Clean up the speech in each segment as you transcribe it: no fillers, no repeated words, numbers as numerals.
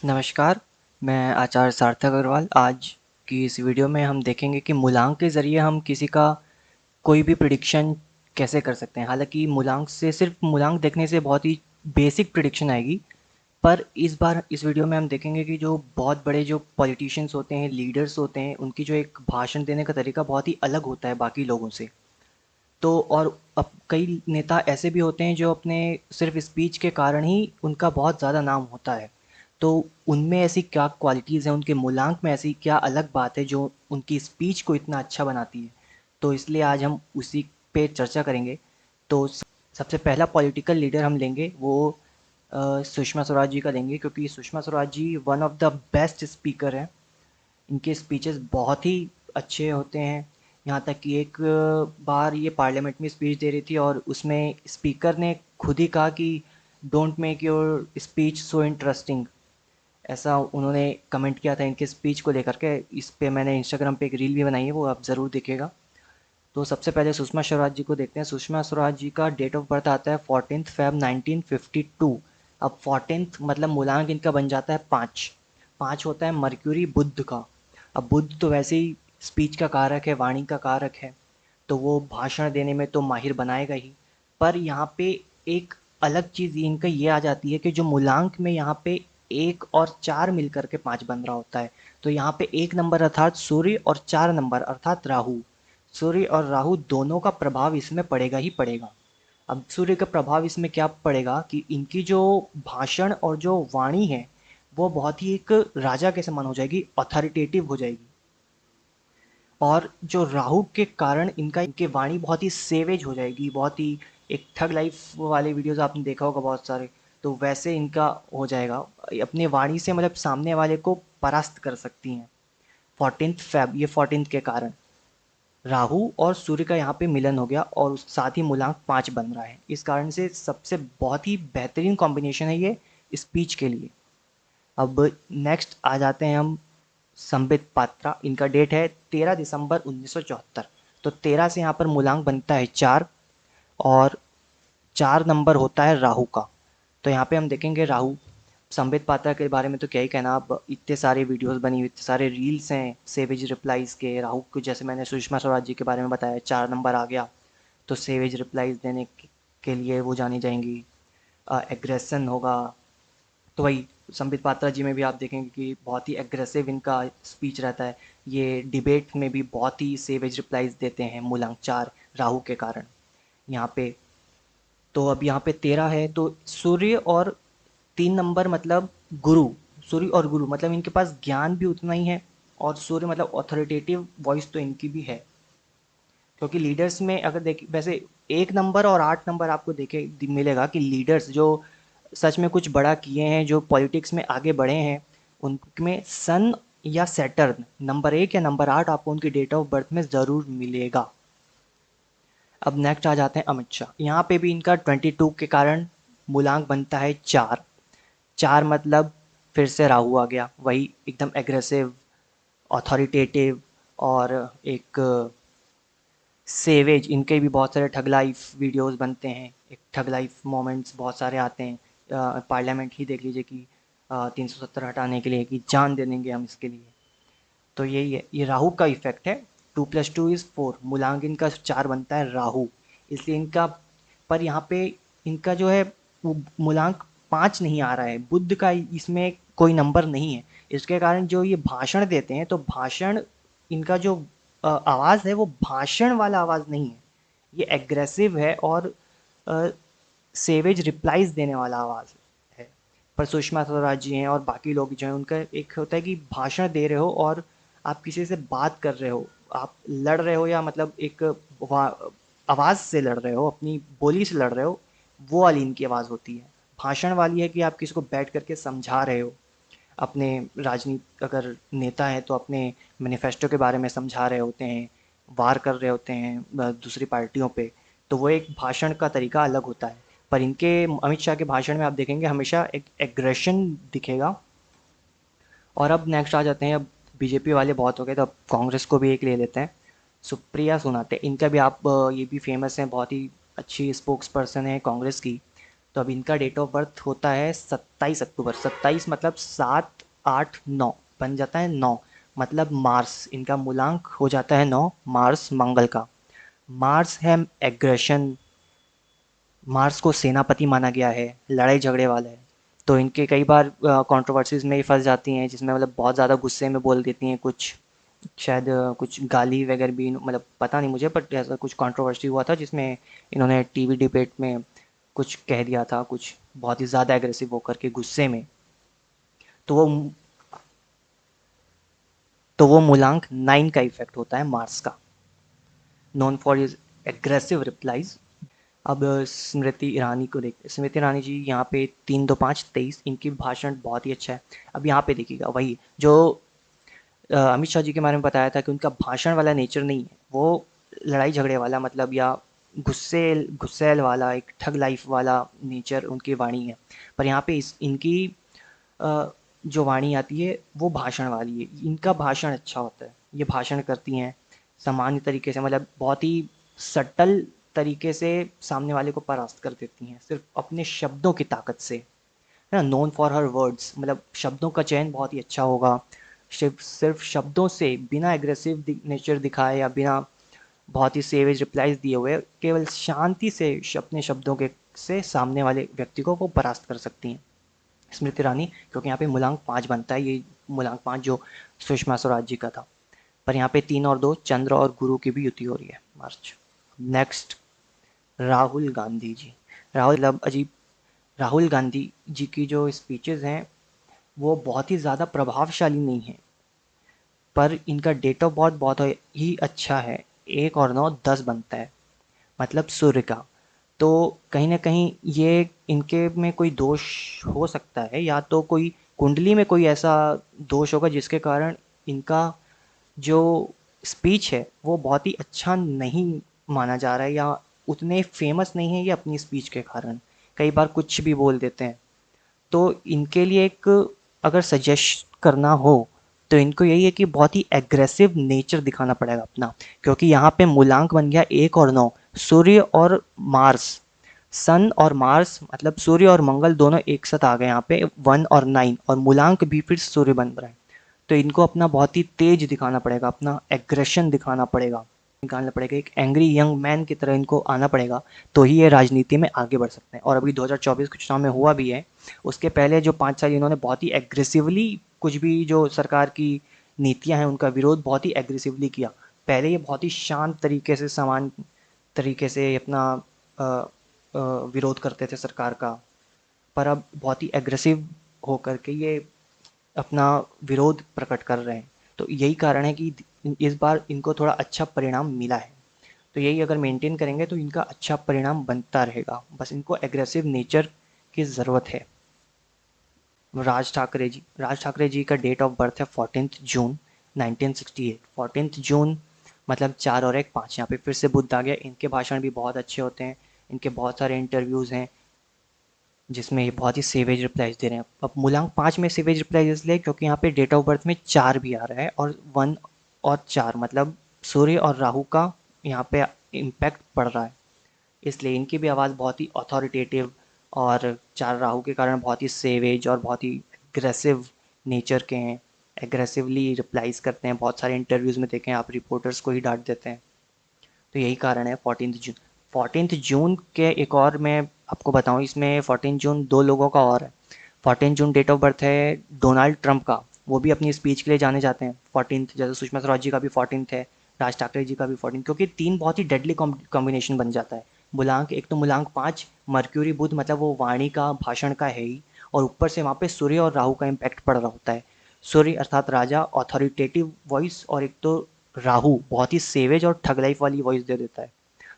नमस्कार, मैं आचार्य सार्थक अग्रवाल। आज की इस वीडियो में हम देखेंगे कि मूलांक के ज़रिए हम किसी का कोई भी प्रिडिक्शन कैसे कर सकते हैं। हालांकि मूलांक से सिर्फ मूलांक देखने से बहुत ही बेसिक प्रिडिक्शन आएगी, पर इस बार इस वीडियो में हम देखेंगे कि जो बहुत बड़े जो पॉलिटिशियंस होते हैं, लीडर्स होते हैं, उनकी जो एक भाषण देने का तरीका बहुत ही अलग होता है बाकी लोगों से। तो और अब कई नेता ऐसे भी होते हैं जो अपने सिर्फ स्पीच के कारण ही उनका बहुत ज़्यादा नाम होता है। तो उनमें ऐसी क्या क्वालिटीज़ हैं, उनके मूलांक में ऐसी क्या अलग बात है जो उनकी स्पीच को इतना अच्छा बनाती है। तो इसलिए आज हम उसी पे चर्चा करेंगे। तो सबसे पहला पॉलिटिकल लीडर हम लेंगे वो सुषमा स्वराज जी का लेंगे, क्योंकि Sushma Swaraj ji one of the best speaker हैं। इनके स्पीचेस बहुत ही अच्छे होते हैं। यहाँ तक कि एक बार ये पार्लियामेंट में स्पीच दे रही थी और उसमें स्पीकर ने खुद ही कहा कि don't make your speech so interesting. ऐसा उन्होंने कमेंट किया था इनके स्पीच को लेकर के। इस पे मैंने इंस्टाग्राम पे एक रील भी बनाई है, वो आप ज़रूर देखिएगा। तो सबसे पहले सुषमा स्वराज जी को देखते हैं। सुषमा स्वराज जी का डेट ऑफ बर्थ आता है 14 फ़रवरी 1952। अब 14 मतलब मूलांक इनका बन जाता है 5। 5 होता है मर्क्यूरी बुध का। अब बुध तो वैसे ही स्पीच का कारक है, वाणी का कारक है, तो वो भाषण देने में तो माहिर बनाएगा ही। पर यहाँ पे एक अलग चीज़ इनका ये आ जाती है कि जो मूलांक में यहाँ पे 1 और 4 मिलकर के 5 बन रहा होता है। तो यहाँ पे 1 नंबर अर्थात सूर्य और 4 नंबर अर्थात राहु। सूर्य और राहु दोनों का प्रभाव इसमें पड़ेगा ही पड़ेगा। अब सूर्य का प्रभाव इसमें क्या पड़ेगा कि इनकी जो भाषण और जो वाणी है वो बहुत ही एक राजा के समान हो जाएगी, अथॉरिटेटिव हो जाएगी। और जो राहु के कारण इनका इनके वाणी बहुत ही सेवेज हो जाएगी, बहुत ही एक ठग लाइफ वाले वीडियोस आपने देखा होगा बहुत सारे। तो वैसे इनका हो जाएगा। अपने वाणी से मतलब सामने वाले को परास्त कर सकती हैं। 14 फ़रवरी ये 14 के कारण राहु और सूर्य का यहाँ पे मिलन हो गया और साथ ही मूलांक 5 बन रहा है। इस कारण से सबसे बहुत ही बेहतरीन कॉम्बिनेशन है ये स्पीच के लिए। अब नेक्स्ट आ जाते हैं हम संबित पात्रा। इनका डेट है 13 दिसंबर 1974। तो 13 से यहाँ पर मूलांक बनता है 4 और 4 नंबर होता है राहु का। तो यहाँ पे हम देखेंगे राहु। संबित पात्रा के बारे में तो क्या ही कहना। अब इतने सारे वीडियोस बनी हुई, इतने सारे रील्स हैं सेवेज रिप्लाईज के राहु को। जैसे मैंने सुषमा स्वराज जी के बारे में बताया, 4 नंबर आ गया तो सेवेज रिप्लाईज देने के लिए वो जानी जाएंगी। एग्रेशन होगा तो वही संबित पात्रा जी में भी आप देखेंगे कि बहुत ही एग्रेसिव इनका स्पीच रहता है। ये डिबेट में भी बहुत ही सेवेज रिप्लाईज देते हैं मूलांक 4 राहु के कारण यहाँ पे। तो अब यहाँ पे 13 है तो सूर्य और 3 नंबर मतलब गुरु। सूर्य और गुरु मतलब इनके पास ज्ञान भी उतना ही है। और सूर्य मतलब ऑथोरिटेटिव वॉइस तो इनकी भी है। क्योंकि लीडर्स में अगर देखिए वैसे 1 नंबर और 8 नंबर आपको देखे मिलेगा कि लीडर्स जो सच में कुछ बड़ा किए हैं, जो पॉलिटिक्स में आगे बढ़े हैं, उनमें सन या सैटर्न नंबर 1 या नंबर 8 आपको उनकी डेट ऑफ बर्थ में ज़रूर मिलेगा। अब नेक्स्ट आ जाते हैं अमित शाह। यहाँ पे भी इनका 22 के कारण मूलांक बनता है 4। 4 मतलब फिर से राहु आ गया, वही एकदम एग्रेसिव, ऑथोरिटेटिव और एक सेवेज। इनके भी बहुत सारे ठग लाइफ वीडियोस बनते हैं, एक ठग लाइफ मोमेंट्स बहुत सारे आते हैं। पार्लियामेंट ही देख लीजिए कि 370 हटाने के लिए कि जान दे देंगे हम इसके लिए। तो यही है, ये राहु का इफेक्ट है। 2+2 = 4, मूलांक इनका 4 बनता है राहु। इसलिए इनका, पर यहाँ पे इनका जो है वो मूलांक 5 नहीं आ रहा है, बुध का इसमें कोई नंबर नहीं है। इसके कारण जो ये भाषण देते हैं तो भाषण इनका जो आवाज़ है वो भाषण वाला आवाज़ नहीं है। ये एग्रेसिव है और सेवेज रिप्लाईज देने वाला आवाज़ है। पर सुषमा स्वराज जी हैं और बाकी लोग जो हैं उनका एक होता है कि भाषण दे रहे हो और आप किसी से बात कर रहे हो, आप लड़ रहे हो या मतलब एक आवाज़ से लड़ रहे हो, अपनी बोली से लड़ रहे हो, वो वाली इनकी आवाज़ होती है। भाषण वाली है कि आप किसी को बैठ करके समझा रहे हो, अपने राजनीति अगर नेता हैं तो अपने मैनिफेस्टो के बारे में समझा रहे होते हैं, वार कर रहे होते हैं दूसरी पार्टियों पे। तो वो एक भाषण का तरीका अलग होता है। पर इनके अमित शाह के भाषण में आप देखेंगे हमेशा एक एग्रेशन दिखेगा। और अब नेक्स्ट आ जाते हैं, अब बीजेपी वाले बहुत हो गए तो अब कांग्रेस को भी एक ले लेते हैं। सुप्रिया सुनाते, इनका भी आप ये भी फेमस हैं, बहुत ही अच्छी स्पोक्स पर्सन है कांग्रेस की। तो अब इनका डेट ऑफ बर्थ होता है 27 अक्टूबर। 27 मतलब 7 8 9 बन जाता है 9, मतलब मार्स। इनका मूलांक हो जाता है 9, मार्स मंगल का। मार्स है एग्रेशन, मार्स को सेनापति माना गया है, लड़ाई झगड़े वाला है। तो इनके कई बार कंट्रोवर्सीज में ही फंस जाती हैं, जिसमें मतलब बहुत ज़्यादा गुस्से में बोल देती हैं कुछ, शायद कुछ गाली वगैरह भी, मतलब पता नहीं मुझे, बट ऐसा कुछ कंट्रोवर्सी हुआ था जिसमें इन्होंने टीवी डिबेट में कुछ कह दिया था, कुछ बहुत ही ज़्यादा एग्रेसिव होकर के गुस्से में। तो वो मूलांक 9 का इफेक्ट होता है मार्स का, known for his aggressive replies. अब स्मृति ईरानी को देखते हैं। स्मृति ईरानी जी यहाँ पे 3-2-5-23, इनकी भाषण बहुत ही अच्छा है। अब यहाँ पे देखिएगा, वही जो अमित शाह जी के बारे में बताया था कि उनका भाषण वाला नेचर नहीं है, वो लड़ाई झगड़े वाला, मतलब या गुस्सेल वाला, एक ठग लाइफ वाला नेचर उनकी वाणी है। पर यहाँ पे इनकी अ, जो वाणी आती है वो भाषण वाली है। इनका भाषण अच्छा होता है, ये भाषण करती हैं सामान्य तरीके से, मतलब बहुत ही सटल तरीके से सामने वाले को परास्त कर देती हैं, सिर्फ अपने शब्दों की ताकत से, है ना। नोन फॉर हर वर्ड्स, मतलब शब्दों का चयन बहुत ही अच्छा होगा। सिर्फ सिर्फ शब्दों से, बिना एग्रेसिव नेचर दिखाए या बिना बहुत ही सेवेज रिप्लाईज दिए हुए, केवल शांति से अपने शब्दों के से सामने वाले व्यक्ति को वो परास्त कर सकती हैं स्मृति ईरानी। क्योंकि यहाँ पे मूलांक 5 बनता है, ये मूलांक 5 जो सुषमा स्वराज जी का था। पर यहाँ पे 3 और 2, चंद्र और गुरु की भी युति हो रही है मार्च। नेक्स्ट, राहुल गांधी जी। राहुल मतलब अजीब, राहुल गांधी जी की जो स्पीचेस हैं वो बहुत ही ज़्यादा प्रभावशाली नहीं है, पर इनका डेट ऑफ बर्थ बहुत ही अच्छा है। 1 और 9 10 बनता है, मतलब सूर्य का। तो कहीं ना कहीं ये इनके में कोई दोष हो सकता है, या तो कोई कुंडली में कोई ऐसा दोष होगा जिसके कारण इनका जो स्पीच है वो बहुत ही अच्छा नहीं माना जा रहा है, या उतने फेमस नहीं है ये अपनी स्पीच के कारण, कई बार कुछ भी बोल देते हैं। तो इनके लिए एक, अगर सजेस्ट करना हो तो इनको यही है कि बहुत ही एग्रेसिव नेचर दिखाना पड़ेगा अपना। क्योंकि यहाँ पे मूलांक बन गया 1 और 9, सूर्य और मार्स। सन और मार्स मतलब सूर्य और मंगल दोनों एक साथ आ गए यहाँ पे 1 और 9, और मूलांक भी फिर सूर्य बन रहा है। तो इनको अपना बहुत ही तेज दिखाना पड़ेगा, अपना एग्रेशन दिखाना पड़ेगा, निकालना पड़ेगा, एक एंग्री यंग मैन की तरह इनको आना पड़ेगा। तो ही ये राजनीति में आगे बढ़ सकते हैं। और अभी 2024 के चुनाव में हुआ भी है, उसके पहले जो 5 साल इन्होंने बहुत ही एग्रेसिवली कुछ भी जो सरकार की नीतियां हैं उनका विरोध बहुत ही एग्रेसिवली किया। पहले ये बहुत ही शांत तरीके से, समान तरीके से अपना अ, विरोध करते थे सरकार का, पर अब बहुत ही एग्रेसिव होकर के ये अपना विरोध प्रकट कर रहे हैं। तो यही कारण है कि इस बार इनको थोड़ा अच्छा परिणाम मिला है। तो यही अगर मेंटेन करेंगे तो इनका अच्छा परिणाम बनता रहेगा, बस इनको एग्रेसिव नेचर की ज़रूरत है। राज ठाकरे जी का डेट ऑफ बर्थ है 14 जून 1968। 14 जून मतलब 4 और 1 5, यहाँ पे फिर से बुद्ध आ गया। इनके भाषण भी बहुत अच्छे होते हैं, इनके बहुत सारे इंटरव्यूज़ हैं जिसमें ये बहुत ही सेवेज रिप्लाईज दे रहे हैं। अब मूलांक 5 में सेवेज रिप्लाईज इसलिए क्योंकि यहाँ पे डेट ऑफ बर्थ में 4 भी आ रहा है, और 1 और 4 मतलब सूर्य और राहु का यहाँ पे इम्पैक्ट पड़ रहा है, इसलिए इनकी भी आवाज़ बहुत ही अथॉरिटेटिव, और 4 राहु के कारण बहुत ही सेवेज और बहुत ही एग्रेसिव नेचर के हैं। एग्रेसिवली रिप्लाईज करते हैं, बहुत सारे इंटरव्यूज़ में देखें आप, रिपोर्टर्स को ही डांट देते हैं। तो यही कारण है 14 जून। 14 जून के एक और मैं आपको बताऊं, इसमें 14 जून 2 लोगों का और है। 14 जून डेट ऑफ बर्थ है डोनाल्ड ट्रंप का, वो भी अपनी स्पीच के लिए जाने जाते हैं 14th, जैसे सुषमा स्वराज जी का भी 14th है, राज ठाकरे जी का भी 14, क्योंकि 3 बहुत ही डेडली कॉम्बिनेशन बन जाता है। मूलांक एक तो मूलांक 5, मर्क्यूरी बुध मतलब वो वाणी का भाषण का है ही, और ऊपर से वहाँ पे सूर्य और राहु का इम्पैक्ट पड़ रहा होता है। सूर्य अर्थात राजा, ऑथोरिटेटिव वॉइस, और एक तो राहु बहुत ही सेवेज और ठग लाइफ वाली वॉइस दे देता है।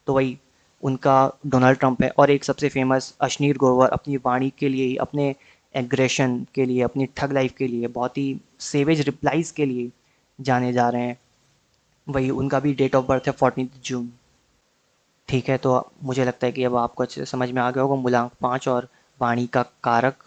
तो वही उनका डोनाल्ड ट्रंप है। और एक सबसे फेमस अश्नीर ग्रोवर, अपनी वाणी के लिए, अपने एग्रेशन के लिए, अपनी ठग लाइफ के लिए, बहुत ही सेवेज रिप्लाईज के लिए जाने जा रहे हैं। वही उनका भी डेट ऑफ बर्थ है 14 जून। ठीक है, तो मुझे लगता है कि अब आपको अच्छे से समझ में आ गया होगा मूलांक 5 और वाणी का कारक,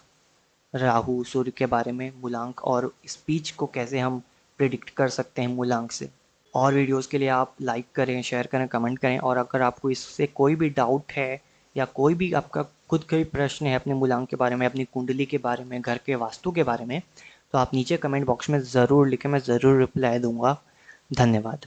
राहु सूर्य के बारे में मूलांक, और स्पीच को कैसे हम प्रिडिक्ट कर सकते हैं मूलांक से। और वीडियोस के लिए आप लाइक करें, शेयर करें, कमेंट करें, और अगर आपको इससे कोई भी डाउट है या कोई भी आपका खुद का भी प्रश्न है अपने मूलांक के बारे में, अपनी कुंडली के बारे में, घर के वास्तु के बारे में, तो आप नीचे कमेंट बॉक्स में ज़रूर लिखें, मैं ज़रूर रिप्लाई दूंगा। धन्यवाद।